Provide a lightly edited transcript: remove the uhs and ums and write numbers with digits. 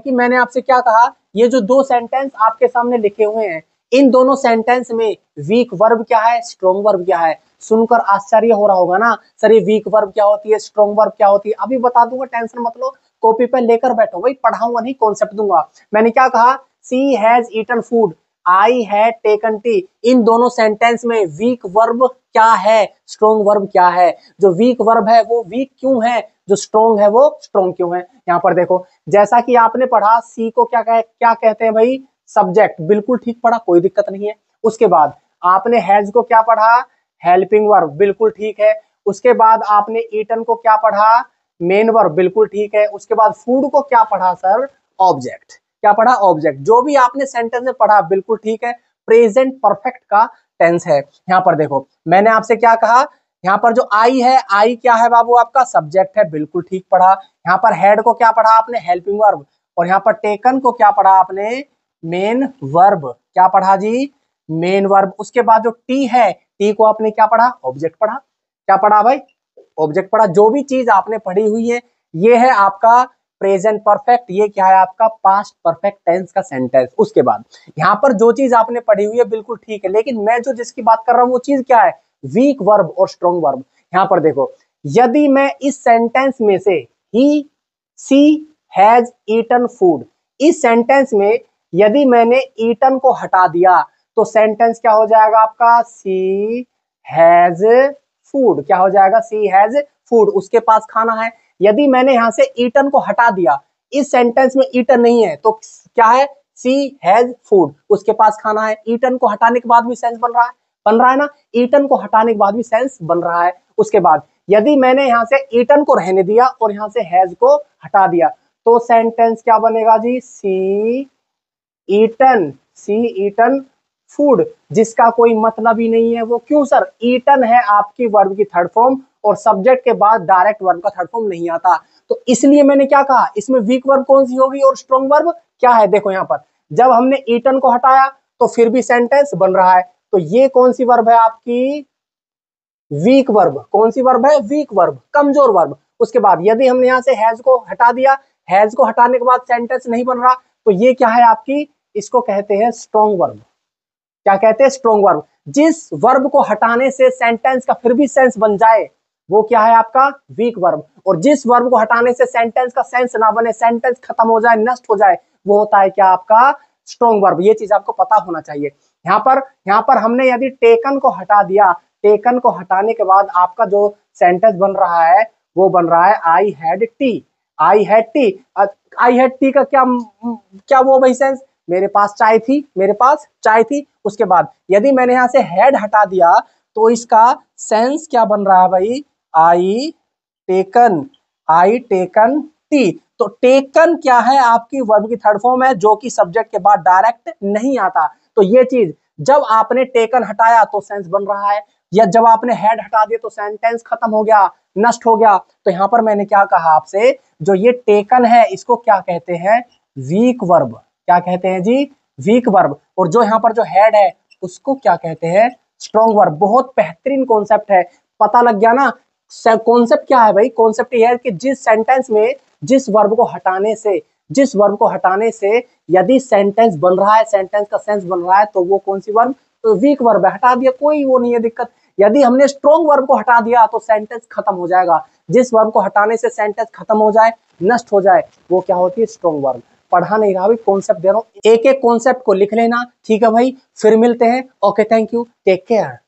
कि मैंने आपसे क्या कहा, ये जो दो सेंटेंस आपके सामने लिखे हुए हैं, इन दोनों सेंटेंस में वीक वर्ब क्या है, स्ट्रॉन्ग वर्ब क्या है। सुनकर आश्चर्य हो रहा होगा ना, सर ये वीक वर्ब क्या होती है, स्ट्रॉन्ग वर्ब क्या होती है, अभी बता दूंगा, टेंशन मत लो, कॉपी पे लेकर बैठो भाई, पढ़ाऊंगा नहीं, कॉन्सेप्ट दूंगा। मैंने क्या कहा, she has eaten food, I had taken tea, इन दोनों सेंटेंस में वीक वर्ब क्या है, स्ट्रॉन्ग वर्ब क्या है। जो वीक वर्ब है वो वीक क्यों है, जो स्ट्रॉन्ग है वो स्ट्रॉन्ग क्यों है। यहाँ पर देखो, जैसा कि आपने पढ़ा, सी को क्या कहते हैं भाई, सब्जेक्ट, बिल्कुल ठीक पढ़ा, कोई दिक्कत नहीं है। उसके बाद आपने हैज को क्या पढ़ा, हेल्पिंग वर्ब, बिल्कुल ठीक है। उसके बाद आपने ईटन को क्या पढ़ा, मेन वर्ब, बिल्कुल ठीक है। उसके बाद फूड को क्या पढ़ा सर, ऑब्जेक्ट, क्या पढ़ा, ऑब्जेक्ट। जो भी आपने सेंटेंस में पढ़ा बिल्कुल ठीक है, प्रेजेंट परफेक्ट का टेंस है। यहाँ पर देखो, मैंने आपसे क्या कहा, यहाँ पर जो आई है, आई क्या है बाबू, आपका सब्जेक्ट है, बिल्कुल ठीक पढ़ा। यहाँ पर हेड को क्या पढ़ा आपने, हेल्पिंग वर्ब, और यहाँ पर टेकन को क्या पढ़ा आपने, मेन वर्ब, क्या पढ़ा जी, मेन वर्ब। उसके बाद जो टी है, टी को आपने क्या पढ़ा, ऑब्जेक्ट पढ़ा, क्या पढ़ा भाई, ऑब्जेक्ट पढ़ा। जो भी चीज आपने पढ़ी हुई है, ये है आपका प्रेजेंट परफेक्ट, ये क्या है आपका पास्ट परफेक्ट टेंस का सेंटेंस। उसके बाद यहाँ पर जो चीज आपने पढ़ी हुई है बिल्कुल ठीक है, लेकिन मैं जो जिसकी बात कर रहा हूँ वो चीज क्या है, वीक वर्ब और स्ट्रॉन्ग वर्ब। यहाँ पर देखो, यदि मैं इस सेंटेंस में से ही, सी हैज ईटन फूड, इस सेंटेंस में यदि मैंने ईटन को हटा दिया तो सेंटेंस क्या हो जाएगा आपका, सी हैज फूड, क्या हो जाएगा, सी हैज फूड, उसके पास खाना है। यदि मैंने यहां से ईटन को हटा दिया, इस सेंटेंस में ईटन नहीं है, तो क्या है, सी हैज फूड, उसके पास खाना है। ईटन को हटाने के बाद भी सेंस बन रहा है ना, ईटन को हटाने के बाद भी सेंस बन रहा है। उसके बाद यदि मैंने यहां से ईटन को रहने दिया और यहां से हैज को हटा दिया, तो सेंटेंस क्या बनेगा जी, सी ईटन फूड, जिसका कोई मतलब ही नहीं है। वो क्यों सर, ईटन है आपकी वर्ब की थर्ड फॉर्म, और सब्जेक्ट के बाद डायरेक्ट वर्ब का थर्ड फॉर्म नहीं आता, तो इसलिए मैंने क्या कहा, इसमें वीक वर्ब कौन सी होगी और स्ट्रॉन्ग वर्ब क्या है। देखो यहाँ पर जब हमने ईटन को हटाया तो फिर भी सेंटेंस बन रहा है, तो ये कौन सी वर्ब है आपकी, वीक वर्ब। कौन सी वर्ब है, वीक वर्ब, कमजोर वर्ब। उसके बाद यदि हमने यहाँ से हैज को हटा दिया, हैज को हटाने के बाद सेंटेंस नहीं बन रहा, तो ये क्या है आपकी, इसको कहते हैं स्ट्रॉन्ग वर्ब। क्या कहते हैं, स्ट्रॉन्ग वर्ब। जिस वर्ब को हटाने से सेंटेंस का फिर भी सेंस बन जाए वो क्या है आपका, वीक वर्ब। और जिस वर्ब को हटाने से सेंटेंस का सेंस ना बने, सेंटेंस खत्म हो जाए, नष्ट हो जाए, वो होता है क्या आपका, स्ट्रॉन्ग वर्ब। ये चीज आपको पता होना चाहिए। यहाँ पर हमने यदि टेकन को हटा दिया, टेकन को हटाने के बाद आपका जो सेंटेंस बन रहा है वो बन रहा है I had T, I had T. I had T का क्या क्या वो भाई सेंस, मेरे पास चाय थी, मेरे पास चाय थी। उसके बाद यदि मैंने यहाँ से हैड हटा दिया तो इसका सेंस क्या बन रहा है भाई, आई टेकन टी। तो टेकन क्या है, आपकी वर्ब की थर्ड फॉर्म है, जो कि सब्जेक्ट के बाद डायरेक्ट नहीं आता। तो ये चीज जब आपने टेकन हटाया तो सेंस बन रहा है, या जब आपने हेड हटा दिया तो सेंटेंस खत्म हो गया, नष्ट हो गया। तो यहाँ पर मैंने क्या कहा आपसे, जो ये टेकन है इसको क्या कहते हैं, वीक वर्ब। क्या कहते हैं जी, वीक वर्ब। और जो यहाँ पर जो हेड है उसको क्या कहते हैं, स्ट्रॉन्ग वर्ब। बहुत बेहतरीन कॉन्सेप्ट है, पता लग गया ना। कॉन्सेप्ट क्या है भाई, कॉन्सेप्ट ये है कि जिस सेंटेंस में जिस वर्ब को हटाने से यदि सेंटेंस बन रहा है, सेंटेंस का सेंस बन रहा है, तो वो कौन सी वर्ब, तो वीक वर्ब है। हटा दिया कोई वो नहीं है दिक्कत। यदि हमने स्ट्रॉन्ग वर्ब को हटा दिया तो सेंटेंस खत्म हो जाएगा। जिस वर्ब को हटाने से सेंटेंस खत्म हो जाए, नष्ट हो जाए, वो क्या होती है, स्ट्रॉन्ग वर्ब। पढ़ा नहीं रहा भाई, कॉन्सेप्ट दे रहा हूँ, एक एक कॉन्सेप्ट को लिख लेना, ठीक है भाई। फिर मिलते हैं, okay, thank you, take care.